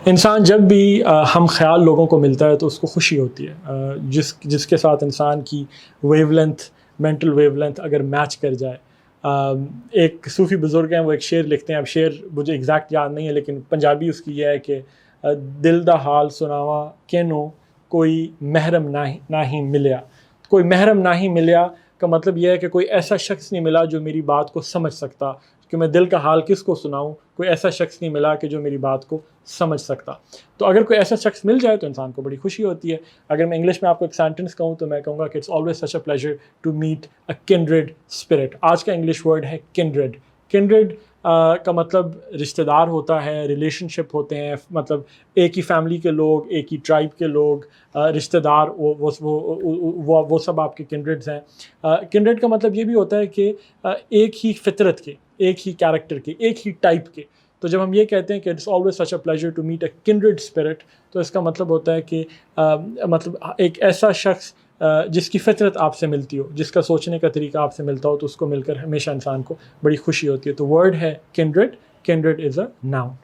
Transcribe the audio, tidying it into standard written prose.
इंसान जब भी हम ख्याल लोगों को मिलता है तो उसको खुशी होती है। जिसके साथ इंसान की वेवलेंथ, मेंटल वेवलेंथ अगर मैच कर जाए। एक सूफ़ी बुज़ुर्ग हैं, वो एक शेर लिखते हैं, अब शेर मुझे एग्जैक्ट याद नहीं है लेकिन पंजाबी उसकी यह है कि दिल दा हाल सुनावा कैनो कोई महरम ना ही मिलया। कोई महरम ना ही मिलया का मतलब यह है कि कोई ऐसा शख्स नहीं मिला जो मेरी बात को समझ सकता, कि मैं दिल का हाल किसको सुनाऊं, कोई ऐसा शख्स नहीं मिला कि जो मेरी बात को समझ सकता। तो अगर कोई ऐसा शख्स मिल जाए तो इंसान को बड़ी खुशी होती है। अगर मैं इंग्लिश में आपको एक सेंटेंस कहूँ तो मैं कहूँगा कि it's always such a pleasure to meet a kindred spirit. आज का इंग्लिश वर्ड है किंड्रेड। किंड्रेड का मतलब रिश्तेदार होता है, रिलेशनशिप होते हैं, मतलब एक ही फैमिली के लोग, एक ही ट्राइब के लोग, रिश्तेदार, वो सब आपके किंड्रेड्स हैं। किंड्रेड का मतलब ये भी होता है कि एक ही फितरत के, एक ही कैरेक्टर के, एक ही टाइप के। तो जब हम ये कहते हैं कि it's always such a pleasure to meet a kindred spirit, तो इसका मतलब होता है कि मतलब एक ऐसा शख्स जिसकी फितरत आपसे मिलती हो, जिसका सोचने का तरीका आपसे मिलता हो, तो उसको मिलकर हमेशा इंसान को बड़ी खुशी होती है। तो वर्ड है kindred. Kindred is a noun.